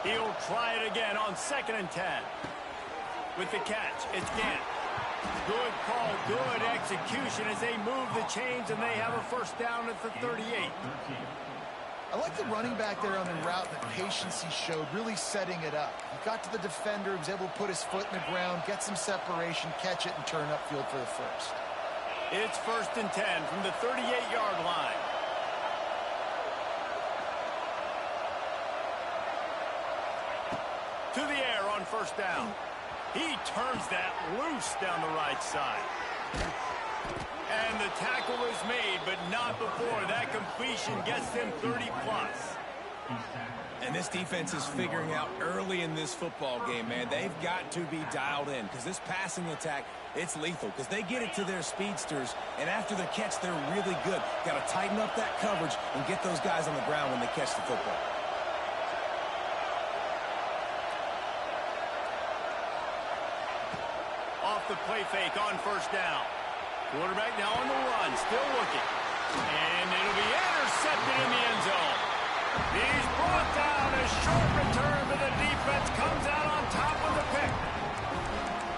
He'll try it again on 2nd and 10. With the catch, it's Gant. Good call, good execution as they move the chains, and they have a first down at the 38. I like the running back there on the route, the patience he showed, really setting it up. He got to the defender, he was able to put his foot in the ground, get some separation, catch it, and turn upfield for the first. It's 1st and 10 from the 38-yard line. To the air on 1st down. He turns that loose down the right side. And the tackle is made, but not before that completion gets them 30-plus. And this defense is figuring out early in this football game, man. They've got to be dialed in because this passing attack, it's lethal because they get it to their speedsters, and after the catch, they're really good. Got to tighten up that coverage and get those guys on the ground when they catch the football. Off the play fake on 1st down. Quarterback now on the run, still looking. And it'll be intercepted in the end zone. He's brought down. A short return, but the defense comes out on top of the pick.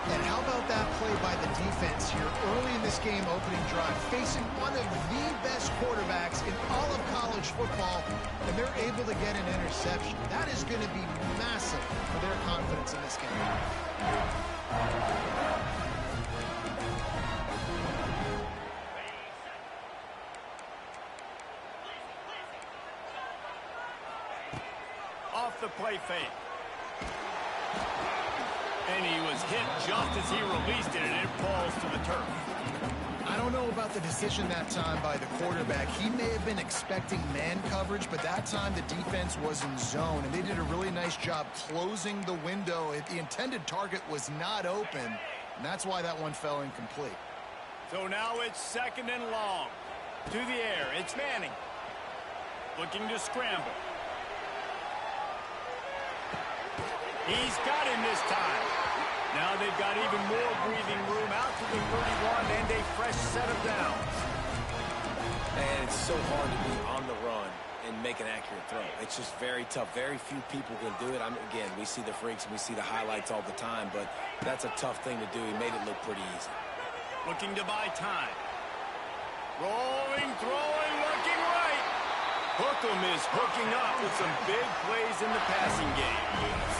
And how about that play by the defense here early in this game opening drive, facing one of the best quarterbacks in all of college football, and they're able to get an interception. That is going to be massive for their confidence in this game. Off the play fake. And he was hit just as he released it, and it falls to the turf. I don't know about the decision that time by the quarterback. He may have been expecting man coverage, but that time the defense was in zone, and they did a really nice job closing the window. The intended target was not open, and that's why that one fell incomplete. So now it's 2nd and long. To the air, it's Manning. Looking to scramble. He's got him this time. Now they've got even more breathing room out to the 31 and a fresh set of downs. And it's so hard to be on the run and make an accurate throw. It's just very tough. Very few people can do it. Again, we see the freaks and we see the highlights all the time, but that's a tough thing to do. He made it look pretty easy. Looking to buy time. Rolling, throwing, looking right. Hookem is hooking up with some big plays in the passing game.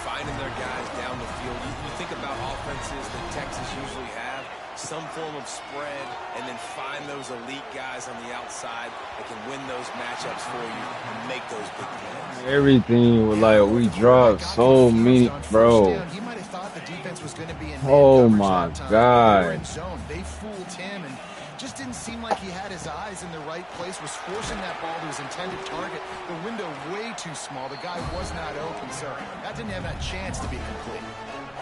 Finding their guys down the field. You think about offenses that Texas usually have, some form of spread, and then find those elite guys on the outside that can win those matchups for you and make those big plays. Everything was like, we dropped so many, bro. He might have thought the defense was going to be in Oh my God. They fooled him and just didn't seem like he had his eyes in the right place, was forcing that ball to his intended target. The window way too small. The guy was not open, so that didn't have that chance to be complete.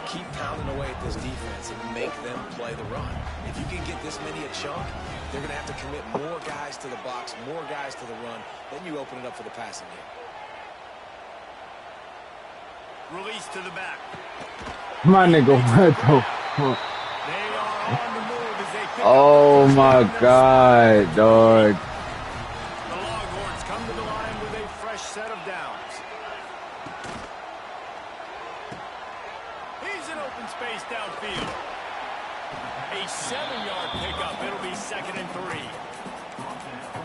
Keep pounding away at this defense and make them play the run. If you can get this many a chunk, they're going to have to commit more guys to the box, more guys to the run. Then you open it up for the passing game. Release to the back. My nigga, what the fuck? They are on the move as they pick Oh up my God, dog. The Longhorns come to the line with a fresh set of downs. He's in open space downfield. A 7-yard pickup. It'll be 2nd and 3.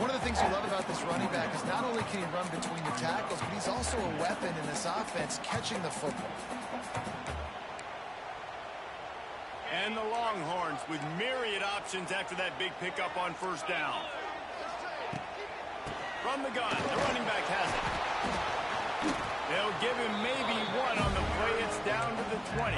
One of the things you love about this running back is not only can he run between the tackles, but he's also a weapon in this offense catching the football. And the Longhorns with myriad options after that big pickup on 1st down. From the gun, the running back has it. They'll give him maybe one on the play. It's down to the 20.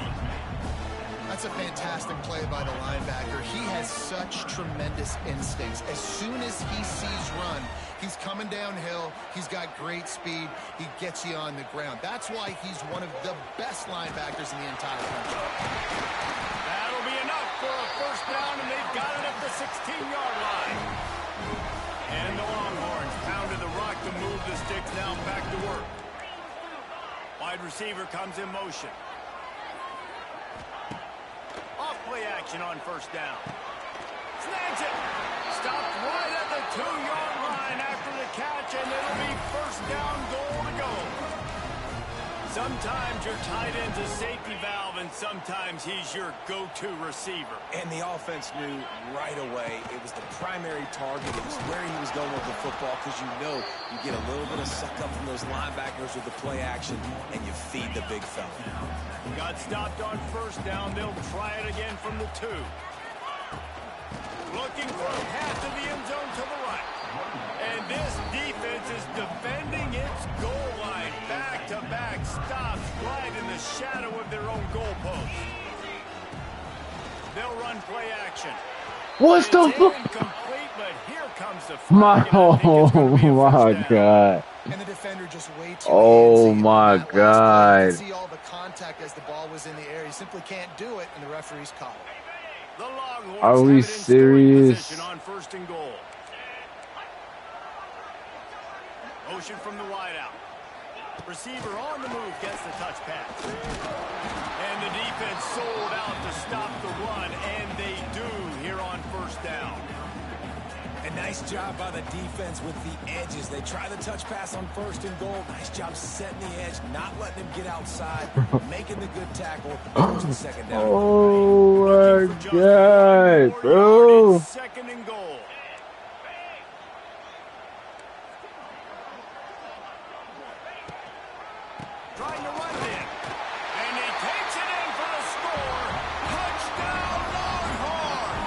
That's a fantastic play by the linebacker. He has such tremendous instincts. As soon as he sees run, he's coming downhill. He's got great speed. He gets you on the ground. That's why he's one of the best linebackers in the entire country. That'll be enough for a first down, and they've got it at the 16-yard line. And the Longhorns pounded the rock to move the sticks now back to work. Wide receiver comes in motion. Off-play action on 1st down. Snags it. Stopped right at the 2-yard line after the catch, and it'll be 1st down, goal to go. Sometimes your tight end's a safety valve, and sometimes he's your go-to receiver. And the offense knew right away it was the primary target. It was where he was going with the football, because you know you get a little bit of suck up from those linebackers with the play action, and you feed the big fella. Got stopped on first down. They'll try it again from the 2. Looking for a path to the end zone to the right. And this defense is defending its goal line. Back-to-back stops right in the shadow of their own goalpost. They'll run play action. What's the fuck? Incomplete, but here comes the My, oh my God. And the defender just way too Oh antsy my on that last play. God. You can see all the contact as the ball was in the air. He simply can't do it, and the referee's caught it. The Longhorns Are have we it in scoring serious? position on first and goal. Motion from the wideout. Receiver on the move gets the touch pass. And the defense sold out to stop the run, and they do here on first down. A nice job by the defense with the edges. They try the touch pass on first and goal. Nice job setting the edge, not letting him get outside, making the good tackle. First and second down. Oh my God, bro. Second and goal. Trying to run it in. And he takes it in for the score. Touchdown, Longhorn!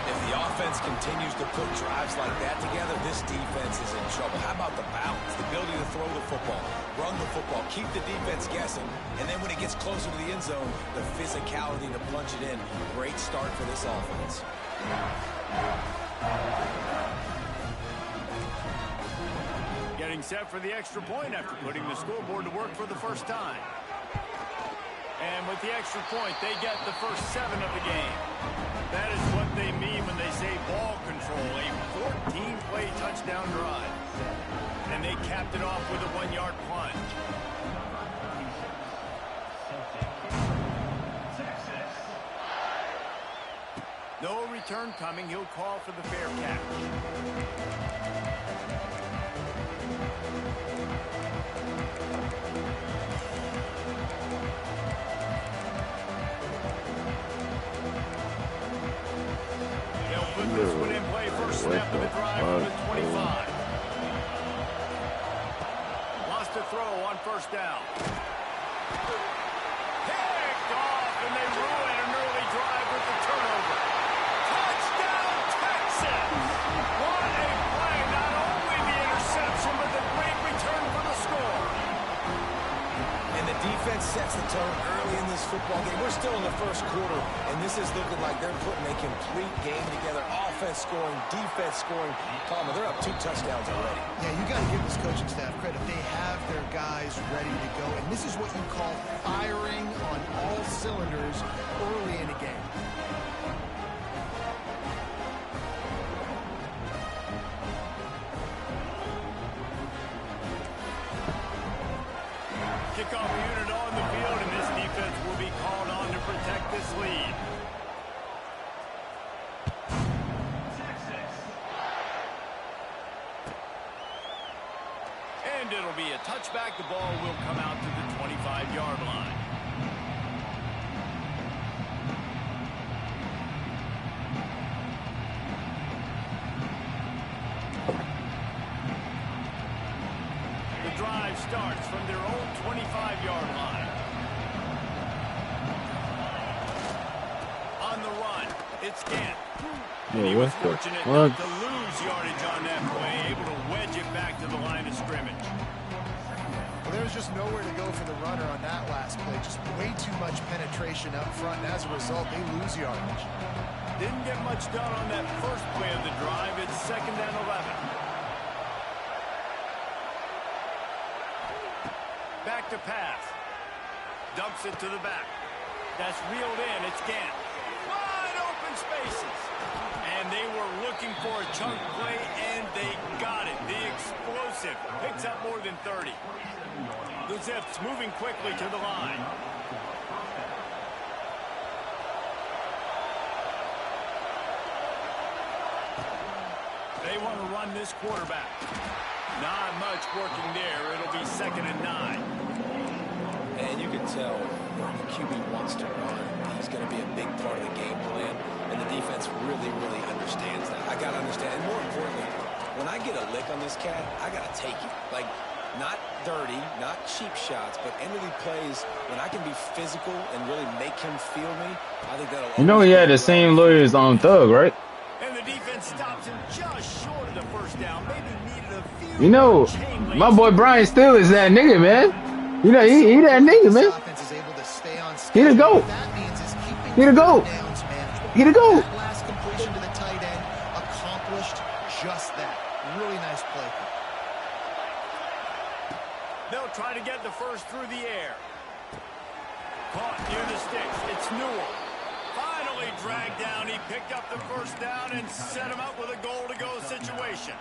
If the offense continues to put drives like that together, this defense is in trouble. How about the balance, the ability to throw the football, run the football, keep the defense guessing, and then when it gets closer to the end zone, the physicality to punch it in. Great start for this offense. Getting set for the extra point after putting the scoreboard to work for the first time. And with the extra point, they get the first 7 of the game. That is what they mean when they say ball control, a 14-play touchdown drive. And they capped it off with a 1-yard plunge. No return coming. He'll call for the fair catch. This one in play, first snap of the drive from the 25. Lost a throw on first down. Picked off, and they ruin an early drive with the turnover. Touchdown, Texas! What a play! Not only the interception, but the great return for the score. And the defense sets the tone early in this football game. We're still in the first quarter, and this is looking like they're putting a complete game together. Offense scoring, defense scoring. Palmer, they're up 2 touchdowns already. Yeah, you got to give this coaching staff credit. They have their guys ready to go, and this is what you call firing on all cylinders early in a game. Kickoff unit on the field, and this defense will be called on to protect this lead. And it'll be a touchback. The ball will come out to the 25-yard line. The drive starts from their own 25-yard line. On the run, it's Gant. And he was fortunate not to lose yardage on that play, able to wedge it back to the line of scrimmage. Well, there was just nowhere to go for the runner on that last play. Just way too much penetration up front, and as a result, they lose yardage. Didn't get much done on that first play of the drive. It's 2nd and 11. Back to pass. Dumps it to the back. That's reeled in. It's Gant. Wide open spaces. And they were looking for a chunk play, and they got it. The explosive picks up more than 30. The Zips moving quickly to the line. They they want to run this quarterback. Not much working there. It'll be 2nd and 9. And you can tell when the QB wants to run, he's going to be a big part of the game plan. And the defense really, really understands that. I got to understand. And more importantly, when I get a lick on this cat, I got to take it. Like, not dirty, not cheap shots, but end of the plays, when I can be physical and really make him feel me, I think that'll... You know he had the same lawyers on Thug, right? And the defense stops him just short of the first down. Maybe needed a few. You know, my boy Brian Steele is that nigga, man. You know, he that nigga, man. He the GOAT. He the GOAT. He the GOAT. Last completion to the tight end accomplished just that. Really nice play. They'll try to get the first through the air. Caught near the sticks. It's Newell. Finally dragged down. He picked up the first down and set him up with a goal-to-go situation.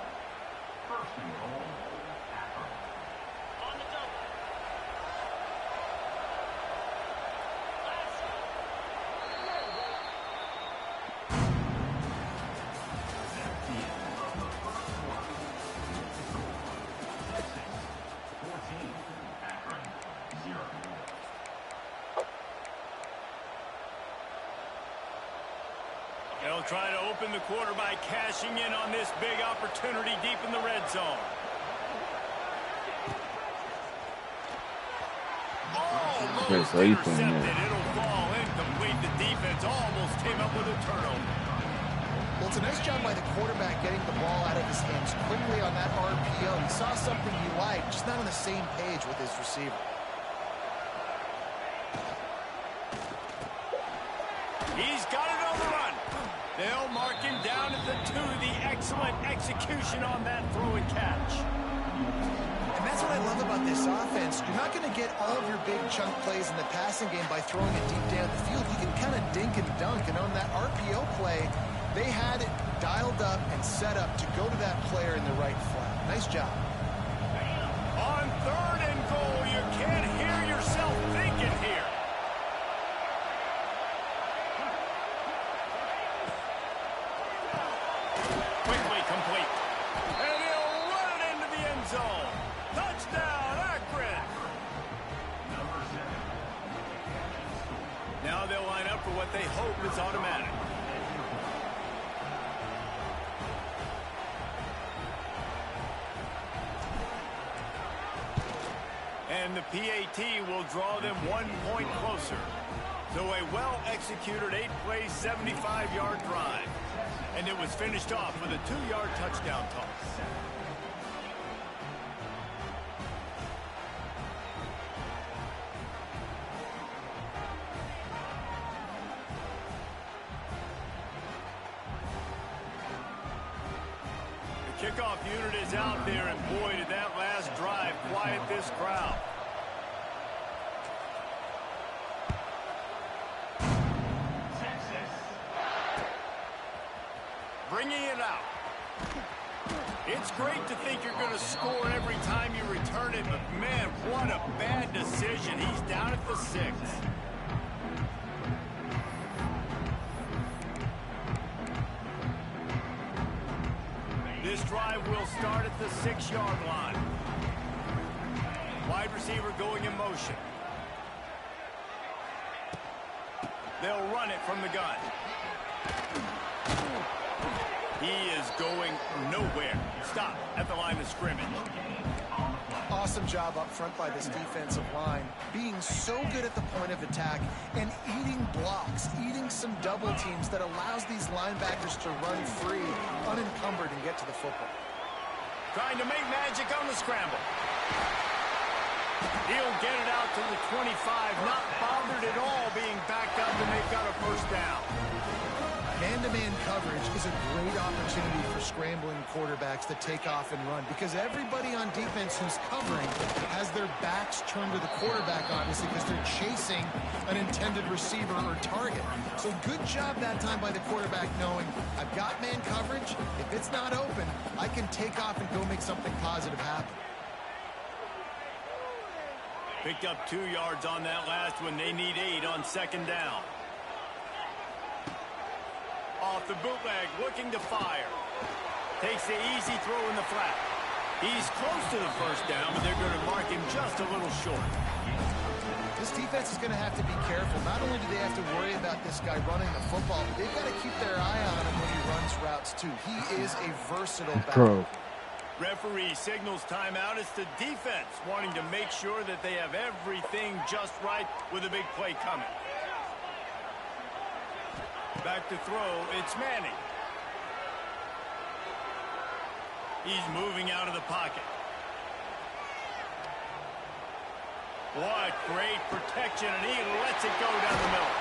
They'll try to open the quarter by cashing in on this big opportunity deep in the red zone. Almost intercepted. It'll fall incomplete. The defense almost came up with a turnover. Well, it's a nice job by the quarterback getting the ball out of his hands quickly on that RPO. He saw something he liked, just not on the same page with his receiver. He's got it on the run. They'll mark him down at the 2. The excellent execution on that throw and catch. And that's what I love about this offense. You're not going to get all of your big chunk plays in the passing game by throwing it deep down the field. You can kind of dink and dunk. And on that RPO play, they had it dialed up and set up to go to that player in the right flat. Nice job. On 3rd and goal, you can't hear yourself thinking here. Quickly complete. And he'll run it into the end zone. Touchdown, Akron. Now they'll line up for what they hope is automatic. And the PAT will draw them 1 point closer. So a well-executed 8-play, 75-yard drive. And it was finished off with a 2-yard touchdown toss. The kickoff unit is out there, and boy, did that last drive quiet this crowd. Bringing it out. It's great to think you're going to score every time you return it, but man, what a bad decision. He's down at the 6. This drive will start at the 6-yard line. Wide receiver going in motion. They'll run it from the gun. He is going nowhere. Stop at the line of scrimmage. Awesome job up front by this defensive line. Being so good at the point of attack and eating blocks, eating some double teams that allows these linebackers to run free, unencumbered, and get to the football. Trying to make magic on the scramble. He'll get it out to the 25, not bothered at all being backed up, and they've got a first down. Man-to-man coverage is a great opportunity for scrambling quarterbacks to take off and run because everybody on defense who's covering has their backs turned to the quarterback, obviously, because they're chasing an intended receiver or target. So good job that time by the quarterback knowing I've got man coverage. If it's not open, I can take off and go make something positive happen. Picked up 2 yards on that last one. They need 8 on 2nd down. Off the bootleg, looking to fire. Takes the easy throw in the flat. He's close to the first down, but they're going to mark him just a little short. This defense is going to have to be careful. Not only do they have to worry about this guy running the football, but they've got to keep their eye on him when he runs routes, too. He is a versatile back. Referee signals timeout. It's the defense wanting to make sure that they have everything just right with a big play coming. Back to throw. It's Manning. He's moving out of the pocket. What great protection, and he lets it go down the middle.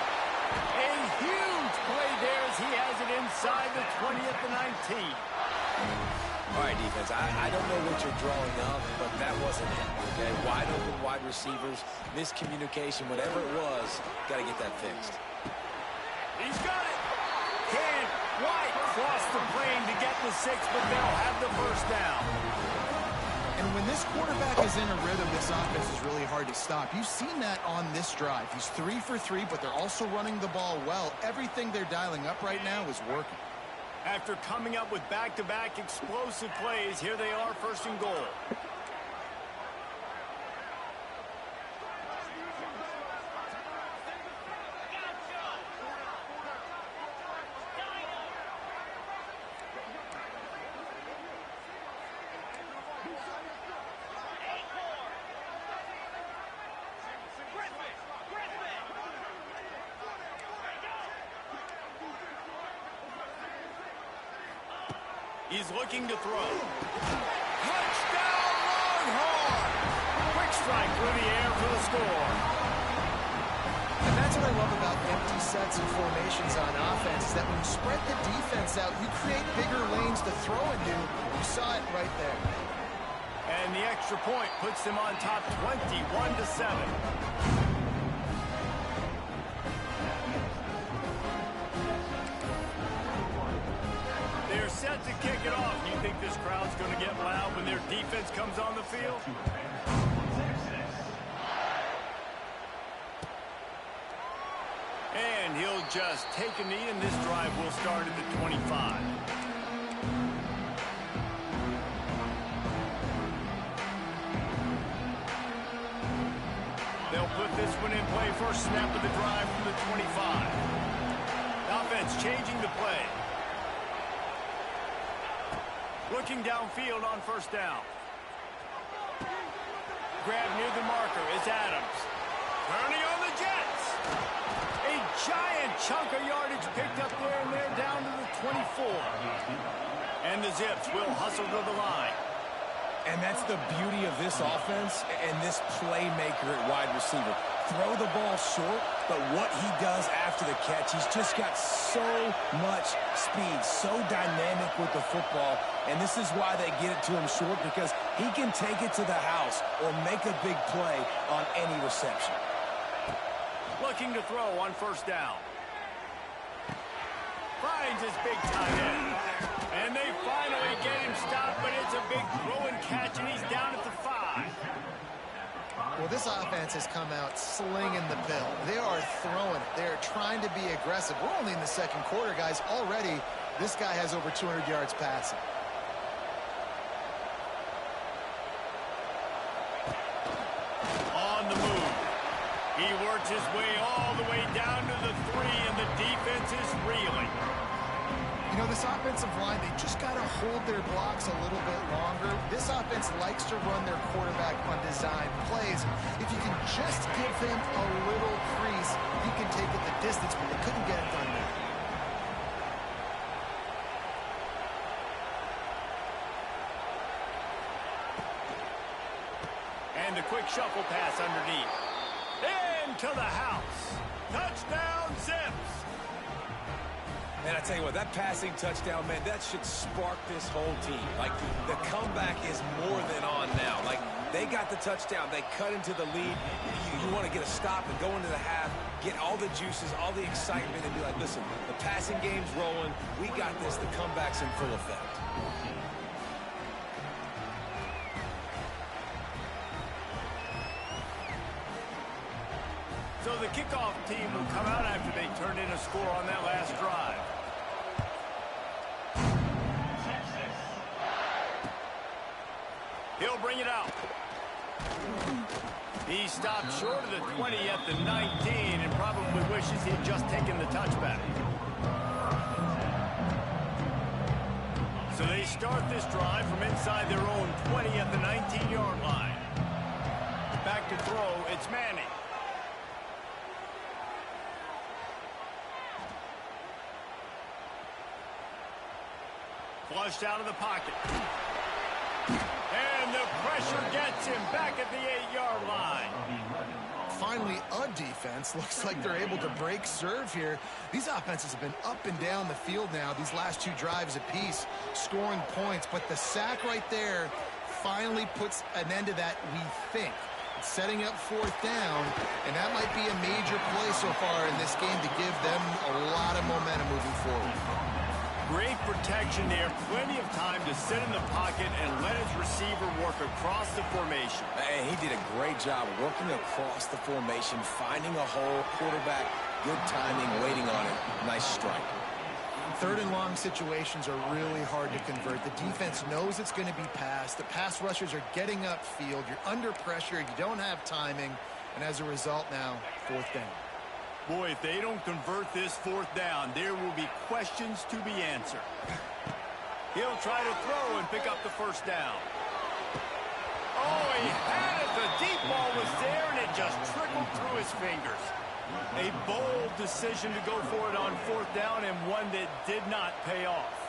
A huge play there as he has it inside the 20 at the 19. All right, defense, I don't know what you're drawing up, but that wasn't it, okay? Wide open wide receivers, miscommunication, whatever it was, got to get that fixed. He's got it. Can White cross the plane to get the 6, but they'll have the first down. And when this quarterback is in a rhythm, this offense is really hard to stop. You've seen that on this drive. He's 3 for 3, but they're also running the ball well. Everything they're dialing up right now is working. After coming up with back-to-back explosive plays, here they are, first and goal. He's looking to throw. Touchdown, Longhorn! Quick strike through the air for the score. And that's what I love about empty sets and formations on offense, is that when you spread the defense out, you create bigger lanes to throw into. You saw it right there. And the extra point puts them on top 21-7. They're set to kick it off. Do you think this crowd's going to get loud when their defense comes on the field? And he'll just take a knee, and this drive will start at the 25. They'll put this one in play. First snap of the drive from the 25. Offense changing the play. Looking downfield on first down. Grab near the marker is Adams. Turning on the Jets. A giant chunk of yardage picked up there, and they're down to the 24. And the Zips will hustle to the line. And that's the beauty of this offense and this playmaker at wide receiver. Throw the ball short, but what he does after the catch, he's just got so much speed, so dynamic with the football. And this is why they get it to him short, because he can take it to the house or make a big play on any reception. Looking to throw on first down. Finds his big tight end. And they finally get him stopped, but it's a big throw and catch, and he's down at the 5. Well, this offense has come out slinging the pill. They are throwing it. They're trying to be aggressive. We're only in the second quarter, guys. Already, this guy has over 200 yards passing. On the move. He works his way all the way down to the 3, and the defense is reeling. You know, this offensive line, they just got to hold their blocks a little bit longer. This offense likes to run their quarterback on design plays. If you can just give him a little crease, he can take it the distance, but they couldn't get it done there. And the quick shuffle pass underneath. Into the house. Touchdown, Zips. And I tell you what, that passing touchdown, man, that should spark this whole team. Like, the comeback is more than on now. Like, they got the touchdown. They cut into the lead. You want to get a stop and go into the half, get all the juices, all the excitement, and be like, listen, the passing game's rolling. We got this. The comeback's in full effect. So the kickoff team will come out after they turn in a score on that last drive. He'll bring it out. He stopped short of the 20 at the 19 and probably wishes he had just taken the touchback. So they start this drive from inside their own 20 at the 19-yard line. Back to throw, it's Manning. Flushed out of the pocket. And the pressure gets him back at the 8-yard line. Finally, a defense looks like they're able to break serve here. These offenses have been up and down the field now, these last two drives apiece, scoring points. But the sack right there finally puts an end to that, we think. It's setting up fourth down, and that might be a major play so far in this game to give them a lot of momentum moving forward. Great protection there. Plenty of time to sit in the pocket and let his receiver work across the formation. And he did a great job working across the formation, finding a hole. Quarterback, good timing, waiting on it. Nice strike. Third and long situations are really hard to convert. The defense knows it's going to be passed. The pass rushers are getting upfield. You're under pressure. You don't have timing. And as a result now, fourth down. Boy, if they don't convert this fourth down, there will be questions to be answered. He'll try to throw and pick up the first down. Oh, he had it. The deep ball was there, and it just trickled through his fingers. A bold decision to go for it on fourth down, and one that did not pay off.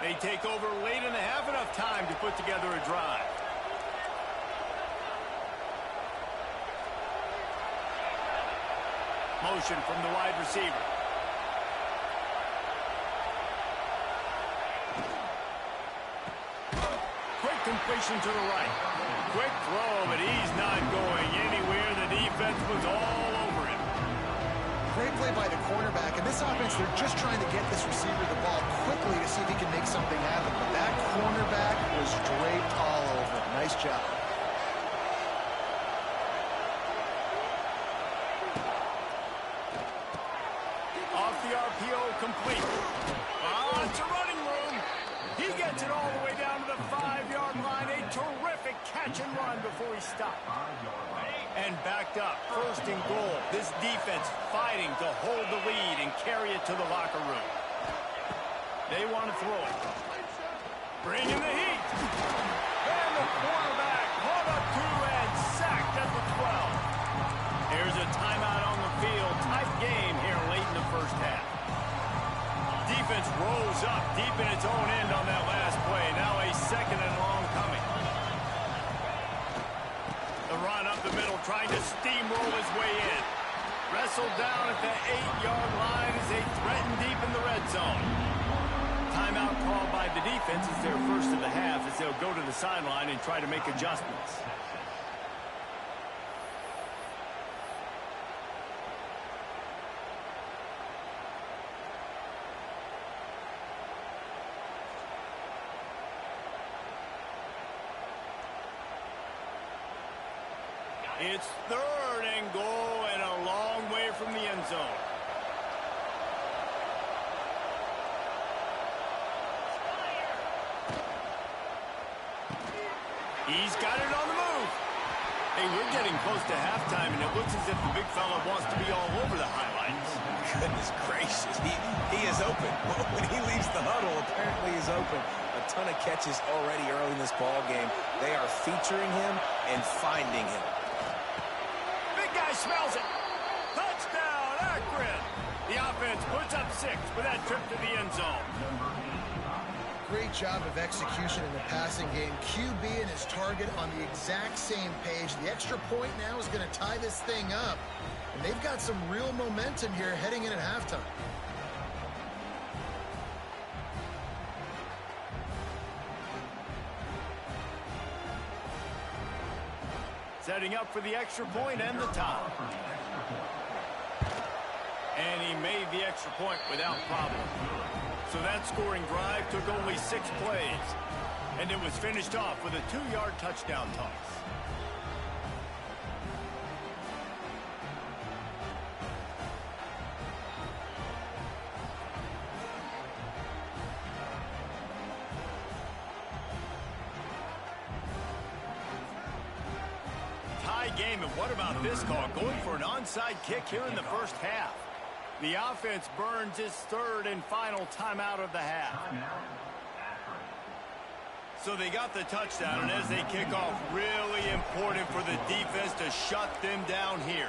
They take over late and have enough time to put together a drive. Motion from the wide receiver. Quick completion to the right. Quick throw, but he's not going anywhere. The defense was all over him. Great play by the cornerback. In this offense, they're just trying to get this receiver the ball quickly to see if he can make something happen. But that cornerback was draped all over him. Nice job. Off the RPO, complete. Oh, it's a running room. He gets it all the way down to the 5-yard line. A terrific catch and run before he stopped. And backed up, first and goal. This defense fighting to hold the lead and carry it to the locker room. They want to throw it. Bring in the heat. And the quarterback caught up to and sacked at the 12. Here's a timeout on the field. Tight game here late in the first half. Defense rose up deep in its own end on that last play. Now a second and long coming. The run up the middle, trying to steamroll his way in. Wrestled down at the 8-yard line as they threaten deep in the red zone. Timeout called by the defense. It's their first of the half as they'll go to the sideline and try to make adjustments. It's third and goal and a long way from the end zone. He's got it on the move. Hey, we're getting close to halftime, and it looks as if the big fella wants to be all over the highlights. Goodness gracious, he is open. When he leaves the huddle, apparently he's open. A ton of catches already early in this ball game. They are featuring him and finding him. Smells it. Touchdown, Akron. The offense puts up 6 with that trip to the end zone. Great job of execution in the passing game. QB and his target on the exact same page. The extra point now is going to tie this thing up. And they've got some real momentum here heading in at halftime. Setting up for the extra point and the tie. And he made the extra point without problem. So that scoring drive took only 6 plays. And it was finished off with a 2-yard touchdown toss. game, and what about this call? Going for an onside kick here in the first half. The offense burns its third and final timeout of the half. So they got the touchdown, and as they kick off, really important for the defense to shut them down here.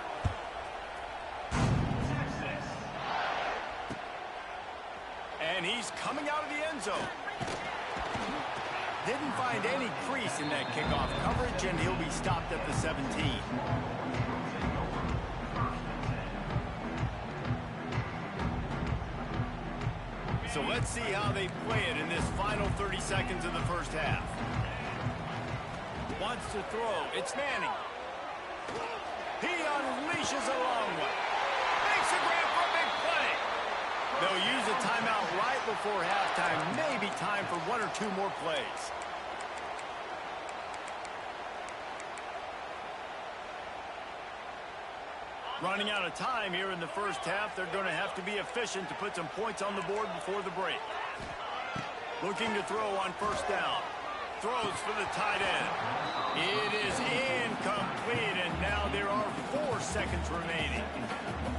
And he's coming out of the end zone. Didn't find any crease in that kickoff coverage, and he'll be stopped at the 17. So let's see how they play it in this final 30 seconds of the first half. Wants to throw. It's Manning. He unleashes a long one. Makes a grab for a big play. They'll use a timeout right before halftime. Maybe time for one or two more plays. Running out of time here in the first half. They're going to have to be efficient to put some points on the board before the break. Looking to throw on first down. Throws for the tight end. It is incomplete, and now there are 4 seconds remaining.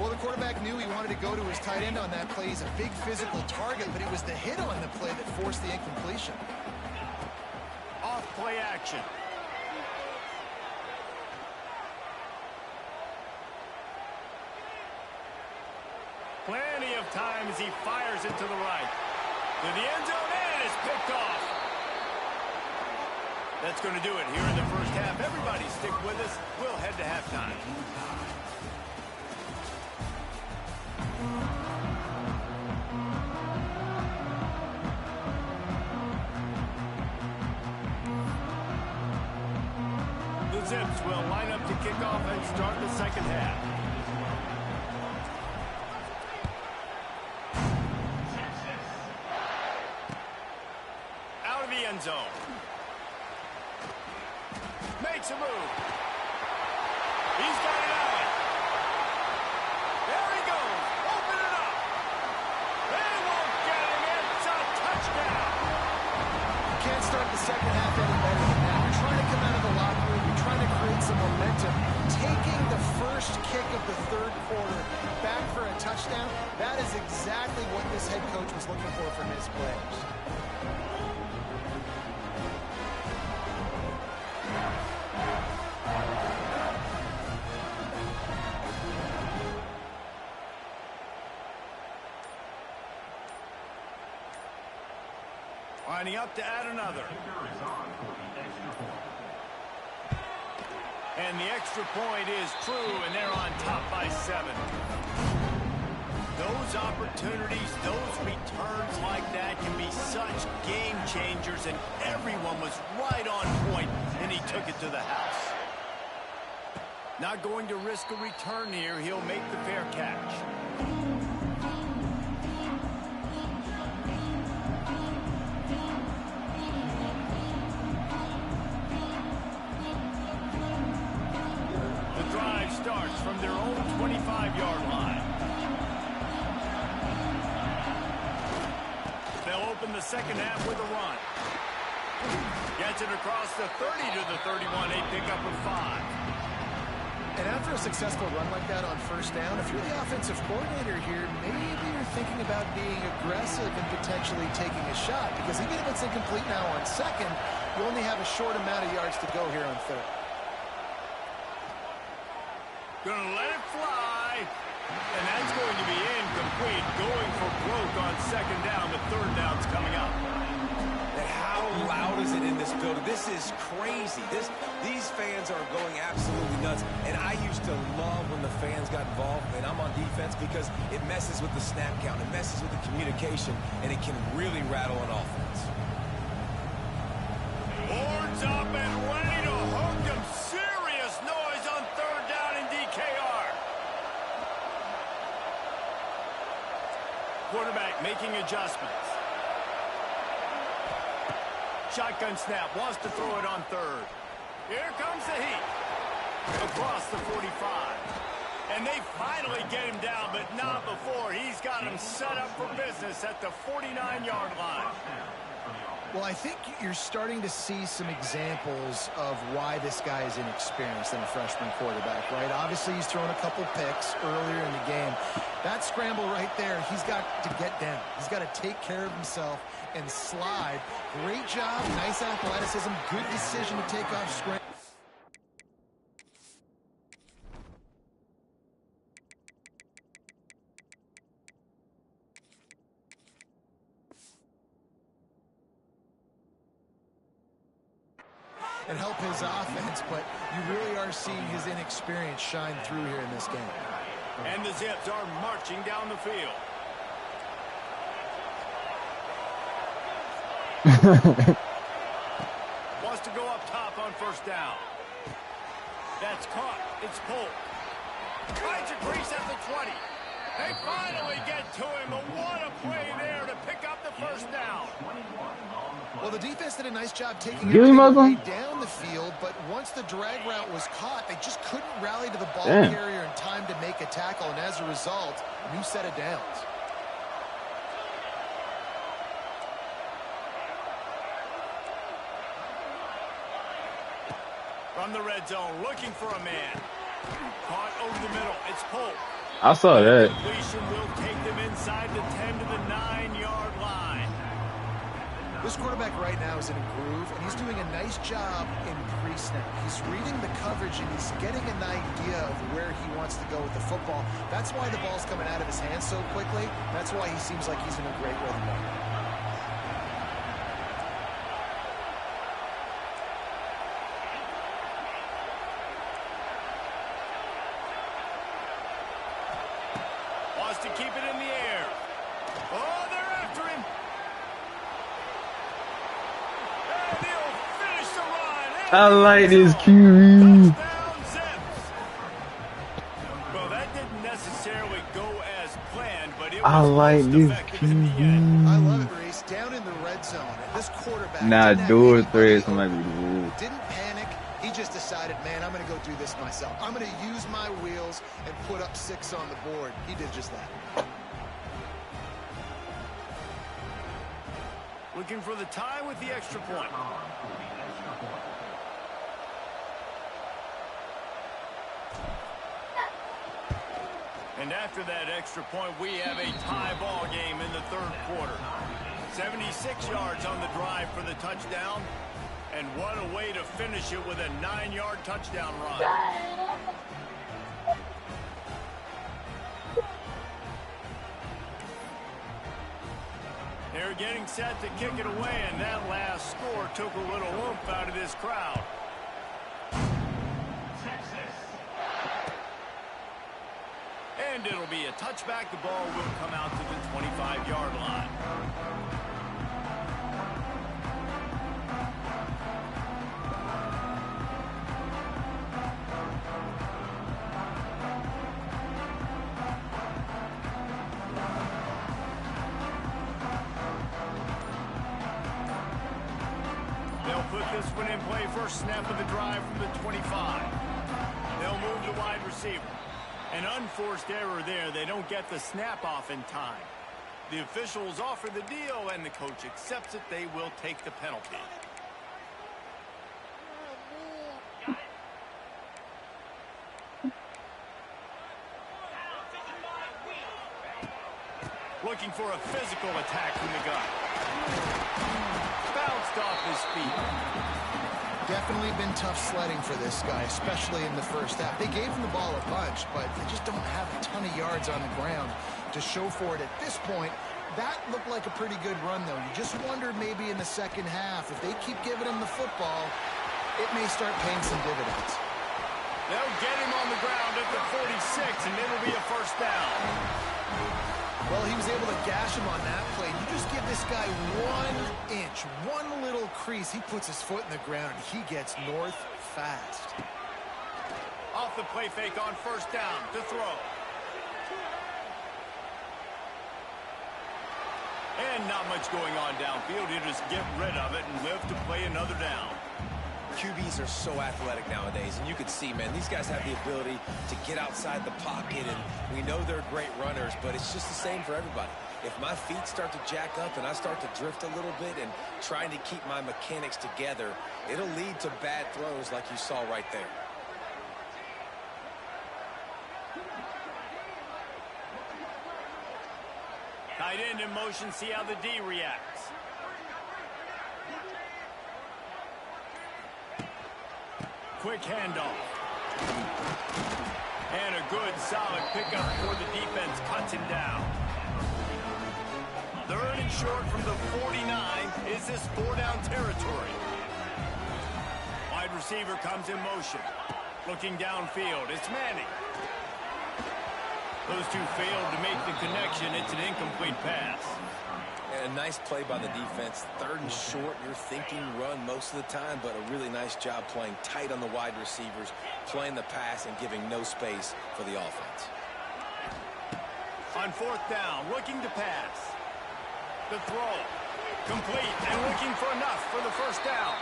Well, the quarterback knew he wanted to go to his tight end on that play. He's a big physical target, but it was the hit on the play that forced the incompletion. Off play action. Plenty of time as he fires it to the right. To the end zone, and it is picked off. That's going to do it here in the first half. Everybody stick with us. We'll head to halftime. The Zips will line up to kick off and start the second half. Out of the end zone. Makes a move. He's got it out. There he goes. Open it up. They won't get him. It's a touchdown. You can't start the second half any better than that. You're trying to come out of the locker room. You're trying to create some momentum. Taking the first kick of the third quarter back for a touchdown, that is exactly what this head coach was looking for from his players. Lining up to add another. And the extra point is true, and they're on top by 7. Those opportunities, those returns like that can be such game changers, and everyone was right on point, and he took it to the house. Not going to risk a return here. He'll make the fair catch. Starts from their own 25-yard line. They'll open the second half with a run. Gets it across the 30 to the 31, a pickup of 5. And after a successful run like that on first down, if you're the offensive coordinator here, maybe you're thinking about being aggressive and potentially taking a shot, because even if it's incomplete now on second, you only have a short amount of yards to go here on third. Gonna let it fly, and that's going to be incomplete. Going for broke on second down. The third down's coming up. And how loud is it in this building? This is crazy. These fans are going absolutely nuts. And I used to love when the fans got involved, and I'm on defense, because it messes with the snap count. It messes with the communication, and it can really rattle an offense. Boards up and ready to hook them. Serious noise on third down in DKR. Quarterback making adjustments. Shotgun snap, wants to throw it on third. Here comes the heat. Across the 45. And they finally get him down, but not before. He's got him set up for business at the 49-yard line. Well, I think you're starting to see some examples of why this guy is inexperienced in a freshman quarterback, right? Obviously, he's thrown a couple picks earlier in the game. That scramble right there, he's got to get down. He's got to take care of himself and slide. Great job, nice athleticism, good decision to take off scramble. And help his offense, but you really are seeing his inexperience shine through here in this game. And the Zips are marching down the field. Wants to go up top on first down. That's caught. It's Polk. Tries to crease at the 20. They finally get to him, but what a play there to pick up the first down. Well, the defense did a nice job taking everything down the field, but once the drag route was caught, they just couldn't rally to the ball carrier in time to make a tackle, and as a result, new set of downs. From the red zone, looking for a man. Caught over the middle. It's Polk. I saw that. Completion will take them inside the 10 to the 9-yard line. This quarterback right now is in a groove, and he's doing a nice job in pre-snap. He's reading the coverage, and he's getting an idea of where he wants to go with the football. That's why the ball's coming out of his hands so quickly. That's why he seems like he's in a great rhythm. Wants to keep it in the air. Oh, they're after him. And he'll finish the run. I like this QB. Touchdown, Zips. Well, that didn't necessarily go as planned, but it was I like most this effective in the end. I love it, Reese. Down in the red zone, this quarterback Nah, didn't dual have threats anybody might be rude. didn't panic. He just decided, man, I'm going to go do this myself. I'm going to use my wheels and put up 6 on the board. He did just that. Looking for the tie with the extra point. And after that extra point, we have a tie ball game in the third quarter. 76 yards on the drive for the touchdown. And what a way to finish it with a 9-yard touchdown run. They're getting set to kick it away, and that last score took a little oomph out of this crowd. And it'll be a touchback. The ball will come out to the 25-yard line. They'll put this one in play. First snap of the drive from the 25. They'll move the wide receiver. An unforced error there. They don't get the snap off in time. The officials offer the deal, and the coach accepts it. They will take the penalty. Looking for a physical attack from the gun. Bounced off his feet. Definitely been tough sledding for this guy, especially in the first half. They gave him the ball a bunch, but they just don't have a ton of yards on the ground to show for it at this point. That looked like a pretty good run, though. You just wonder maybe in the second half, if they keep giving him the football, it may start paying some dividends. They'll get him on the ground at the 46, and it'll be a first down. Well, he was able to gash him on that play. You just give this guy 1 inch, one little crease. He puts his foot in the ground, and he gets north fast. Off the play fake on first down to throw. And not much going on downfield. You just get rid of it and live to play another down. QBs are so athletic nowadays, and you can see, man, these guys have the ability to get outside the pocket, and we know they're great runners, but it's just the same for everybody. if my feet start to jack up and I start to drift a little bit and trying to keep my mechanics together, it'll lead to bad throws like you saw right there. Tight end in motion, see how the D reacts. Quick handoff. And a good, solid pickup before the defense cuts him down. Third and short from the 49. Is this 4-down territory? Wide receiver comes in motion. Looking downfield. It's Manning. Those two failed to make the connection. It's an incomplete pass. And a nice play by the defense. Third and short, you're thinking run most of the time, but a really nice job playing tight on the wide receivers, playing the pass and giving no space for the offense. On 4th down, looking to pass. The throw. Complete and looking for enough for the first down.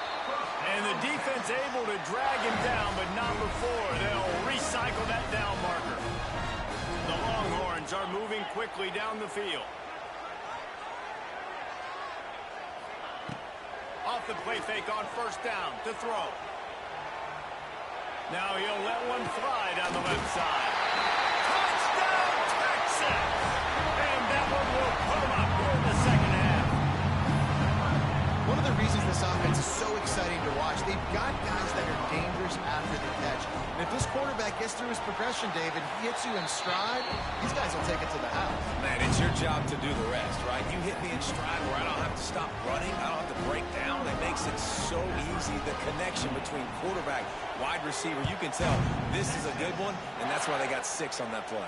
And the defense able to drag him down, but not before they'll recycle that down marker. The Longhorns are moving quickly down the field. Off the play fake on 1st down to throw. Now he'll let one fly down the left side. Touchdown, Texas! And that one will put him up here in the second half. One of the reasons this offense is so exciting to watch, they've got guys that are dangerous after the catch. And if this quarterback gets through his progression, David, he hits you in stride, these guys will take it to the house. Man, it's your job to do the rest, right? You hit me in stride where I don't have to stop running. I don't have to break down. It makes it so easy. The connection between quarterback, wide receiver, you can tell this is a good one, and that's why they got 6 on that play.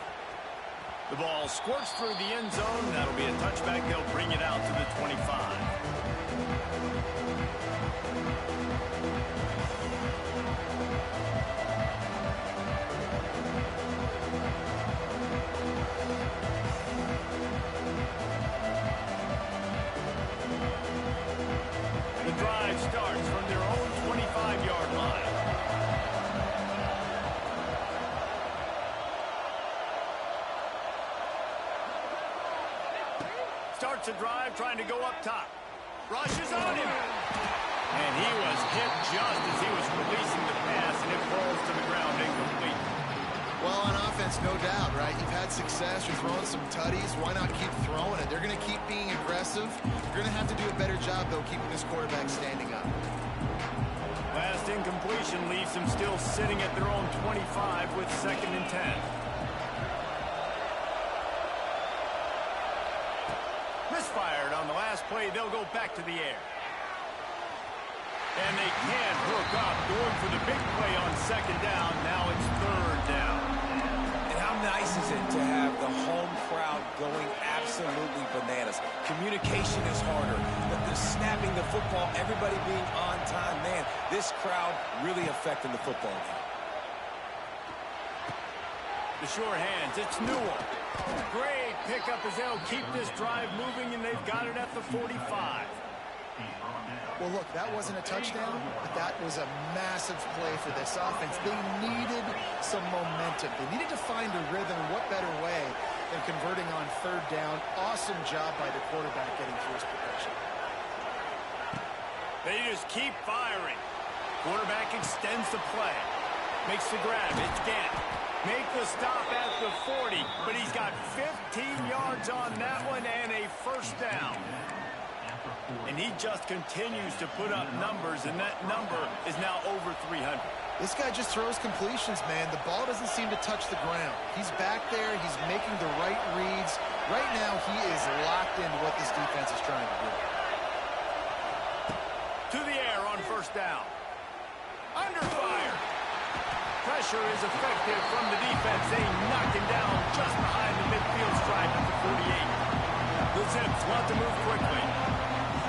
The ball squirts through the end zone. That'll be a touchback. They'll bring it out to the 25. Starts from their own 25-yard line. Starts a drive trying to go up top. Rushes on him. And he was hit just as he was releasing the pass, and it falls to the ground incomplete. Well, on offense, no doubt, right? You've had success. You're throwing some tutties. Why not keep throwing it? They're going to keep being aggressive. You're going to have to do a better job, though, keeping this quarterback standing up. Last incompletion leaves them still sitting at their own 25 with 2nd and 10. Misfired on the last play. They'll go back to the air. And they can't hook up. Going for the big play on 2nd down. Now it's 3rd down. And how nice is it to have the home crowd going absolutely bananas? Communication is harder, but the snapping the football, everybody being on time, man, this crowd really affecting the football game. The sure hands, it's Newell. Great pickup as they'll keep this drive moving, and they've got it at the 45. Well, look, that wasn't a touchdown, but that was a massive play for this offense. They needed some momentum. They needed to find a rhythm, and what better way than converting on 3rd down. Awesome job by the quarterback getting through his progression. They just keep firing. Quarterback extends the play. Makes the grab. It's Gant. Make the stop at the 40, but he's got 15 yards on that one and a 1st down. And he just continues to put up numbers, and that number is now over 300. This guy just throws completions, man. The ball doesn't seem to touch the ground. He's back there. He's making the right reads. Right now, he is locked into what this defense is trying to do. To the air on 1st down. Under fire. Pressure is effective from the defense. They knock him down just behind the midfield stripe at the 48. The Zips want to move quickly.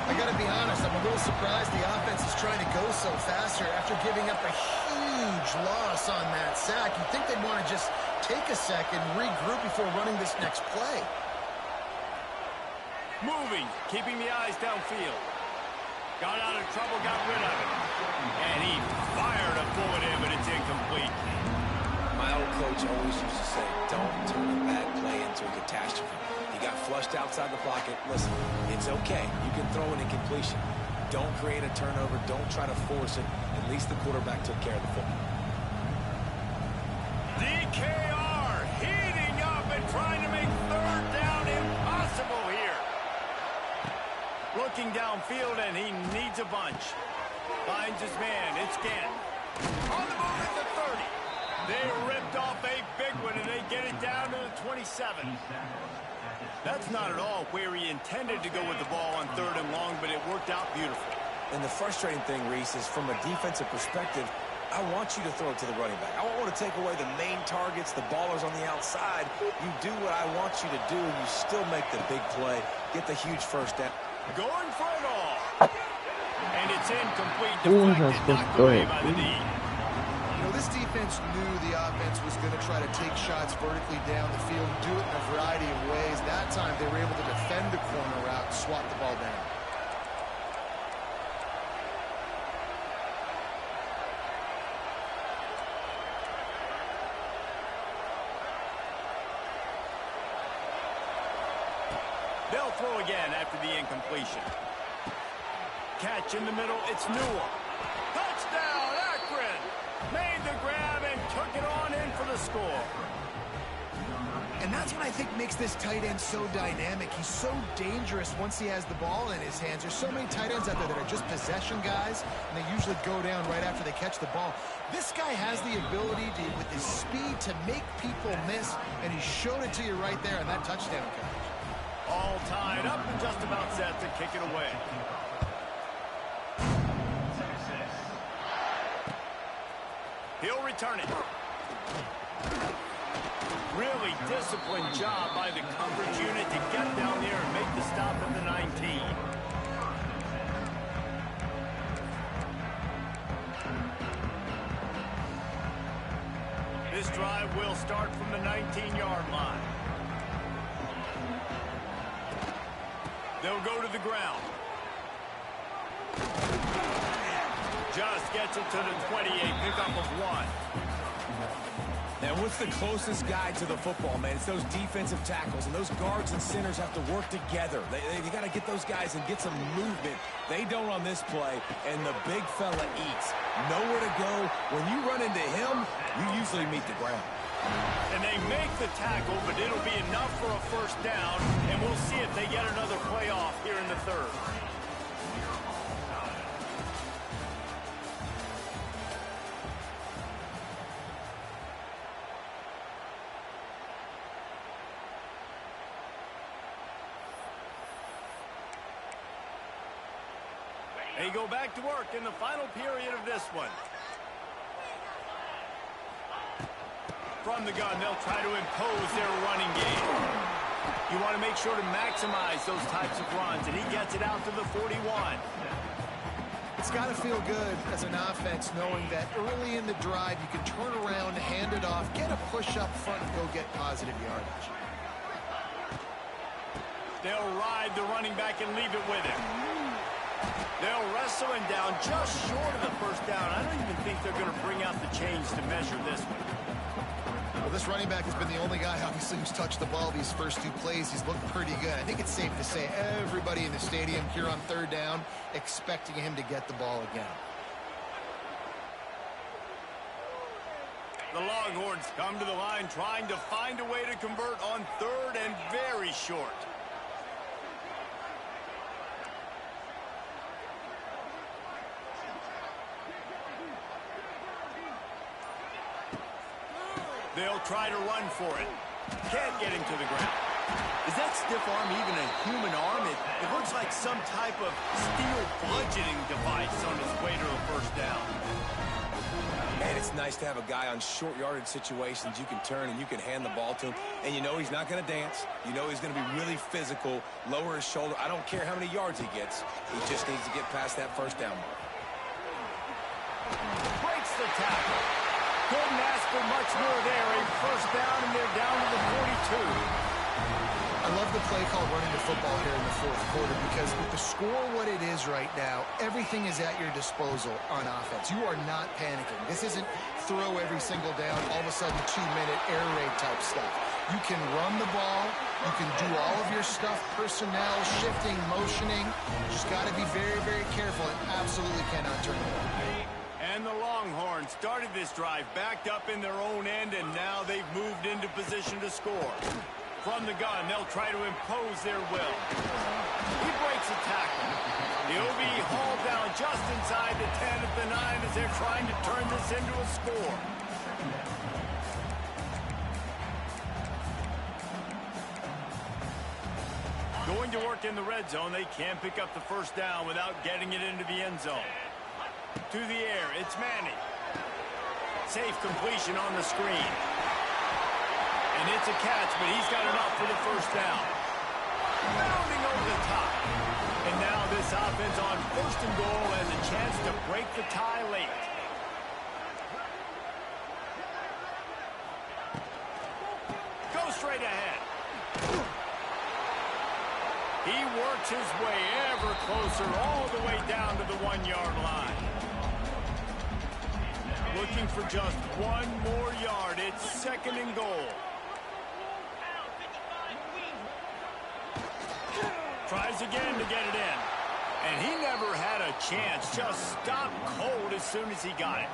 I got to be honest, I'm a little surprised the offense is trying to go so faster after giving up a huge loss on that sack. You'd think they'd want to just take a second, regroup before running this next play. Moving, keeping the eyes downfield. Got out of trouble, got rid of it. And he fired a bullet in, but it's incomplete. My old coach always used to say, don't turn a bad play into a catastrophe. He got flushed outside the pocket. Listen, it's okay. You can throw an incompletion. Don't create a turnover. Don't try to force it. At least the quarterback took care of the football. DKR heating up and trying to make third down impossible here. Looking downfield, and he needs a bunch. Finds his man. It's Gant. On the move at the 30. They ripped off a big one, and they get it down to the 27. That's not at all where he intended to go with the ball on third and long, but it worked out beautiful. And the frustrating thing, Reese, is from a defensive perspective, I want you to throw it to the running back. I want to take away the main targets, the ballers on the outside. You do what I want you to do, and you still make the big play, get the huge first down. Going for it all. And it's incomplete. Who was I supposed to go ahead? By the D. You know, this defense knew the offense was going to try to take shots vertically down the field and do it in a variety of ways. That time, they were able to defend the corner route and swat the ball down. They'll throw again after the incompletion. Catch in the middle. It's Newell. Touchdown, Akron. Made the grab and took it on in for the score. And that's what I think makes this tight end so dynamic. He's so dangerous once he has the ball in his hands. There's so many tight ends out there that are just possession guys, and they usually go down right after they catch the ball. This guy has the ability to, with his speed, to make people miss, and he showed it to you right there on that touchdown catch. All tied up and just about set to kick it away. He'll return it. Really disciplined job by the coverage unit to get down there and make the stop at the 19. This drive will start from the 19-yard line. They'll go to the ground. Just gets it to the 28, pickup of 1. Now, what's the closest guy to the football, man? It's those defensive tackles, and those guards and centers have to work together. They got to get those guys and get some movement. They don't on this play, and the big fella eats. Nowhere to go. When you run into him, you usually meet the ground. And they make the tackle, but it'll be enough for a first down, and we'll see if they get another play off here in the third. They go back to work in the final period of this one. From the gun, they'll try to impose their running game. You want to make sure to maximize those types of runs, and he gets it out to the 41. It's got to feel good as an offense knowing that early in the drive you can turn around, hand it off, get a push up front, and go get positive yardage. They'll ride the running back and leave it with him. They'll wrestle him down just short of the first down. I don't even think they're going to bring out the chains to measure this one. Well, this running back has been the only guy, obviously, who's touched the ball these first 2 plays. He's looked pretty good. I think it's safe to say everybody in the stadium here on third down expecting him to get the ball again. The Longhorns come to the line trying to find a way to convert on third and very short. They'll try to run for it. Can't get him to the ground. Is that stiff arm even a human arm? It looks like some type of steel bludgeoning device on its way to a first down. Man, it's nice to have a guy on short yardage situations you can turn and you can hand the ball to him. And you know he's not going to dance. You know he's going to be really physical, lower his shoulder. I don't care how many yards he gets. He just needs to get past that first down mark. Breaks the tackle. Couldn't ask for much more there. A first down, and they're down to the 42. I love the play call running the football here in the fourth quarter because with the score what it is right now, everything is at your disposal on offense. You are not panicking. This isn't throw every single down, all of a sudden 2-minute air raid type stuff. You can run the ball. You can do all of your stuff, personnel, shifting, motioning. You just got to be very, very careful and absolutely cannot turn the ball. And the Longhorns started this drive backed up in their own end, and now they've moved into position to score. From the gun, they'll try to impose their will. He breaks a tackle. He'll be hauled down just inside the 10 at the 9 as they're trying to turn this into a score. Going to work in the red zone, they can't pick up the first down without getting it into the end zone. To the air, it's Manning. Safe completion on the screen. And it's a catch, but he's got enough for the first down. Bounding over the top. And now this offense on first and goal has a chance to break the tie late. Go straight ahead. He works his way ever closer all the way down to the 1-yard line. Looking for just one more yard. It's second and goal. Tries again to get it in. And he never had a chance. Just stopped cold as soon as he got it.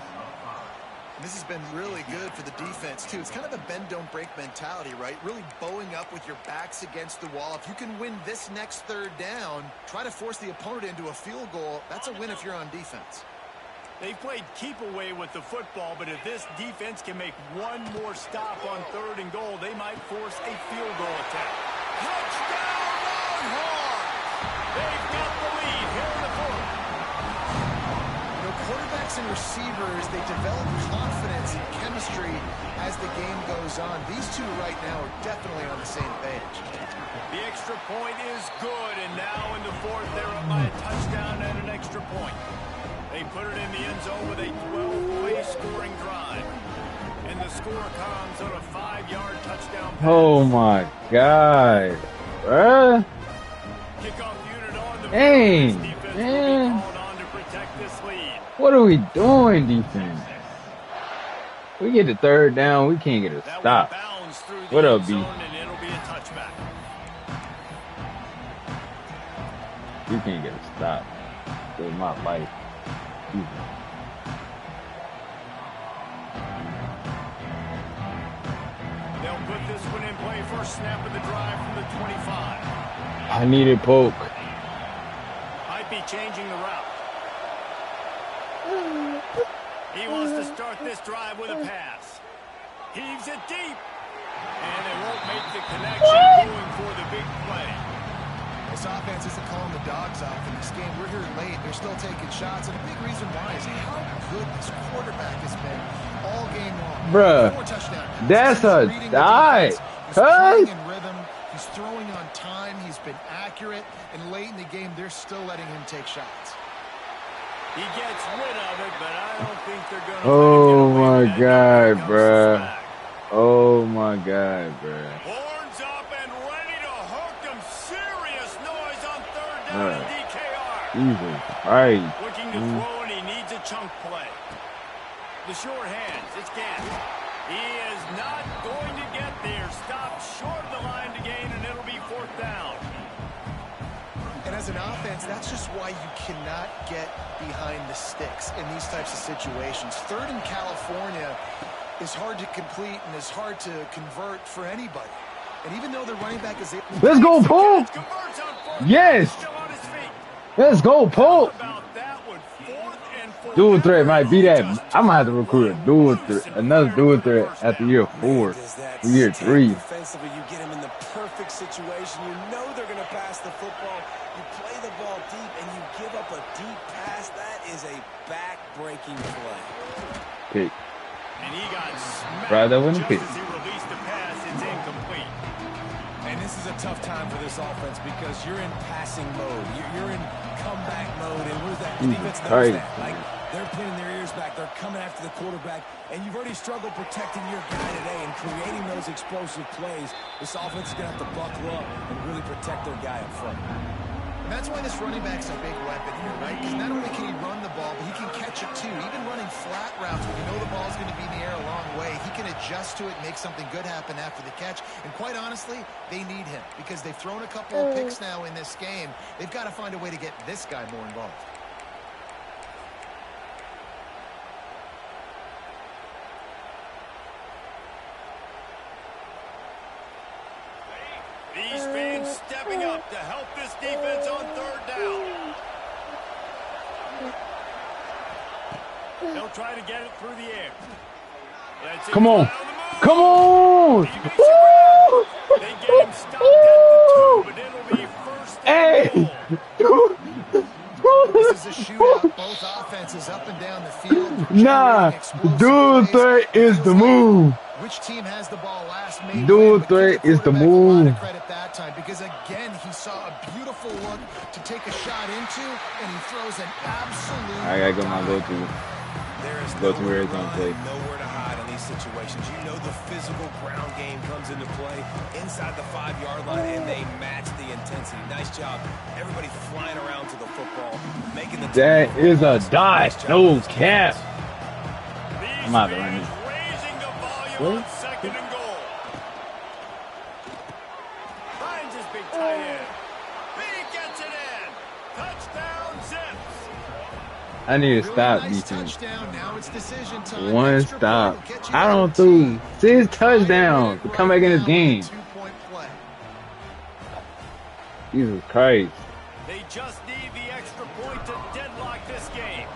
This has been really good for the defense, too. It's kind of a bend-don't-break mentality, right? Really bowing up with your backs against the wall. If you can win this next third down, try to force the opponent into a field goal. That's a win if you're on defense. They played keep away with the football, but if this defense can make one more stop on third and goal, they might force a field goal attempt. Touchdown, Longhorns! They've got the lead here in the fourth. You know, quarterbacks and receivers, they develop confidence and chemistry as the game goes on. These two right now are definitely on the same page. The extra point is good, and now in the fourth, they're up by a touchdown and an extra point. They put it in the end zone with a 12-play scoring drive. And the score comes on a 5-yard touchdown pass. Oh my God, bruh. Kickoff unit on the Dang, defense man. will be called on to protect this lead. What are we doing, defense? We get the third down, we can't get a That stop. one bounds through the What up, end B? zone, and it'll be a touchback. We can't get a stop. Save my life. They'll put this one in play. First snap of the drive from the 25. I needed poke. Might be changing the route. He wants to start this drive with a pass. Heaves it deep. And they won't make the connection going for the big play. This offense isn't calling the dogs off in this game. We're here late. They're still taking shots. And a big reason why is how good this quarterback has been all game long. Bruh, 4 touchdown passes. that's a He's reading the die. defense. He's playing in rhythm. He's throwing on time. He's been accurate. And late in the game, they're still letting him take shots. He gets rid of it, but I don't think they're going to Oh let my it get away. God, Comes bruh. back. Oh my God, bruh. Horns up and ready to hook them. Serious noise on third down and DKR. Jesus Christ. Looking to throw, and he needs a chunk play. The short hands, it's Gantt. He is not going to get there. Stopped short of the line to gain, and it'll be fourth down. And as an offense, that's just why you cannot get behind the sticks in these types of situations. Third in California is hard to complete and is hard to convert for anybody. And even though the running back is able to... Let's go, Paul. Converts on fourth Yes. down, still on his feet. Let's go, Paul. About that one, fourth and four. Dual threat might be that. I'm gonna have to recruit a dual threat, another dual threat after year 4, year 3. Defensively, you get him in the perfect situation. You know they're going to pass the football. You play the ball deep, and you give up a deep pass. That is a back-breaking play. Pick. And he got smacked Right, that wasn't just pick. as he released the pass. It's incomplete. And this is a tough time for this offense because you're in passing mode. You're in comeback mode, and who's that? The Jesus defense knows Christ. that. Like, They're pinning their ears back. They're coming after the quarterback. And you've already struggled protecting your guy today and creating those explosive plays. This offense is going to have to buckle up and really protect their guy up front. And that's why this running back's a big weapon here, right? Because not only can he run the ball, but he can catch it too. Even running flat routes when you know the ball's going to be in the air a long way, he can adjust to it and make something good happen after the catch. And quite honestly, they need him because they've thrown a couple of picks now in this game. They've got to find a way to get this guy more involved. These fans stepping up to help this defense on third down. They'll try to get it through the air. Come on. Come on. They get him stopped at the 2, but it'll be first and goal. This is a shootout. Both offenses up and down the field. Nah, dual threat is the move. Which team has the ball last? Dual threat is the move. Credit that time because again he saw a beautiful look to take a shot into, and he throws an absolute. I gotta go my go-to. Go to where it's on play. Nowhere to hide in these situations. You know the physical ground game comes into play inside the 5-yard line, and they match the intensity. Nice job. Everybody flying around to the football, making the. That is a dot. No cap. I'm out of running. What? Second and goal. Finds his big tight end. He gets it in. Touchdown, Zips. I need to stop defense. One stop. I don't throw 6 touchdowns to come back in this game. Jesus Christ. They just need the extra point to deadlock this game.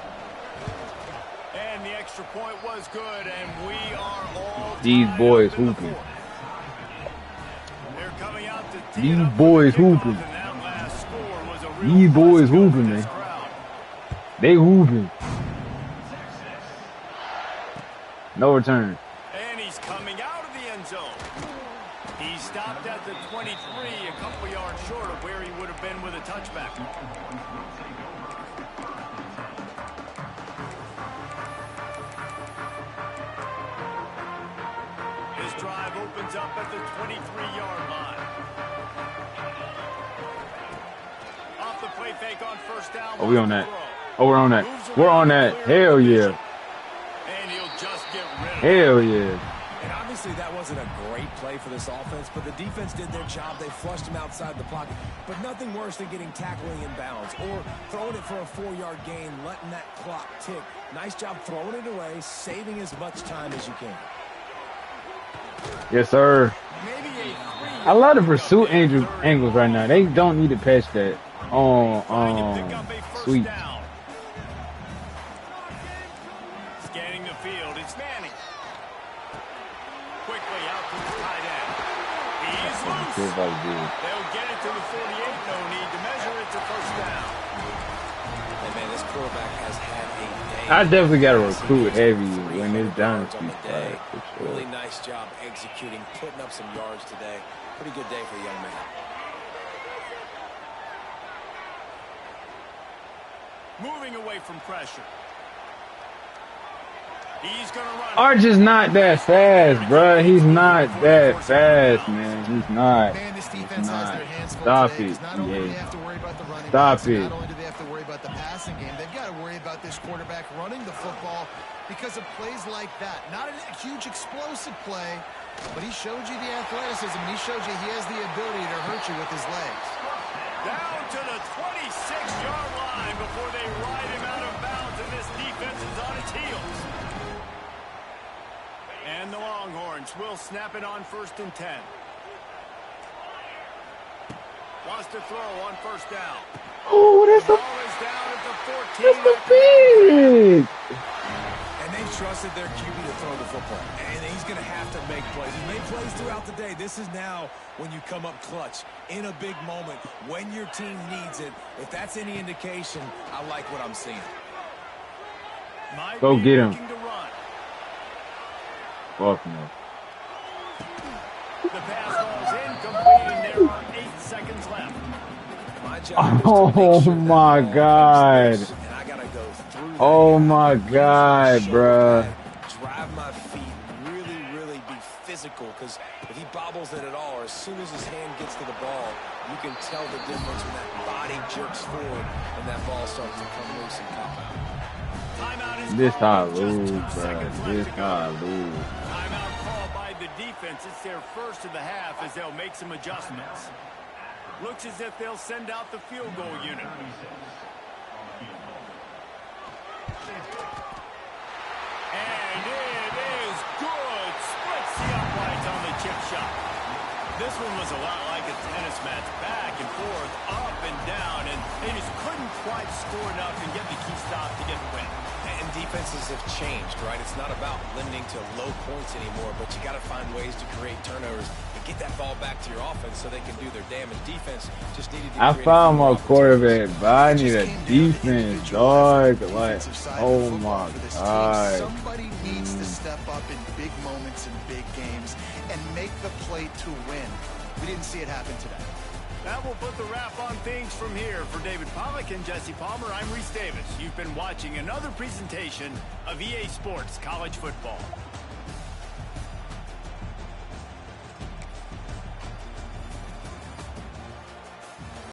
And the extra point was good, and we are all these boys hooping. They're coming out to these boys hooping. These boys hooping, man. They hooping. No return. And he's coming out of the end zone. He stopped at the 23, a couple yards short of where he would have been with a touchback. This drive opens up at the 23-yard line. Off the play fake on first down. Oh, we on that. Oh, we're on that. We're on that. Hell yeah. And he'll just get rid of it. Hell yeah. And obviously that wasn't a great play for this offense, but the defense did their job. They flushed him outside the pocket. But nothing worse than getting tackling inbounds or throwing it for a 4-yard gain, letting that clock tick. Nice job throwing it away, saving as much time as you can. Yes, sir. I love the pursuit angles right now. They don't need to patch that on sweep. Scanning the field, it's Manning. Quickly out to the tight end. He's loose. They'll get it to the 48. No need to measure it to first down. And man, this quarterback has had a day. I definitely got to recruit heavy when it's dynasty. Sure. Really nice job executing, putting up some yards today. Pretty good day for the young man. Moving away from pressure. He's going to run. Arch is not that fast, bro. He's not that fast, man. He's not. Man, this defense has their hands full Stop today, it. not only do they have to worry about the running Stop backs, it. not only do they have to worry about the passing game, they've got to worry about this quarterback running the football because of plays like that. Not a huge explosive play, but he showed you the athleticism. He showed you he has the ability to hurt you with his legs. Down to the 26-yard line before they ride him out of bounds, and this defense is on its heels. And the Longhorns will snap it on 1st and 10. Wants to throw on first down. Oh, that's The a ball is down at the 14. that's a big. And they trusted their QB to throw the football. And he's going to have to make plays. He made plays throughout the day. This is now when you come up clutch in a big moment when your team needs it. If that's any indication, I like what I'm seeing. Go get him. Looking to run. Fuck no. The pass falls incomplete, and there are 8 seconds left. My job is to Oh make sure that my ball God. comes loose, and I gotta go through Oh my God, bruh. Drive my feet, really be physical, because if he bobbles it at all, or as soon as his hand gets to the ball, you can tell the difference when that body jerks forward and that ball starts to come loose and pop out. This how I lose, bruh. This how I lose. Timeout called by the defense. It's their first of the half as they'll make some adjustments. Looks as if they'll send out the field goal unit. And it is good. Splits the uprights on the chip shot. This one was a lot like a tennis match. Back and forth, up and down, and they just couldn't quite score enough and get the key stop to get the win. And defenses have changed, right? It's not about limiting to low points anymore, but you got to find ways to create turnovers and get that ball back to your offense so they can do their damage. Defense just needed to. I found my quarterback, but I need a defense, dog. Like, oh my God. Somebody needs to step up in big moments in big games and make the play to win. We didn't see it happen today. That will put the wrap on things from here. For David Pollack and Jesse Palmer, I'm Reese Davis. You've been watching another presentation of EA Sports College Football.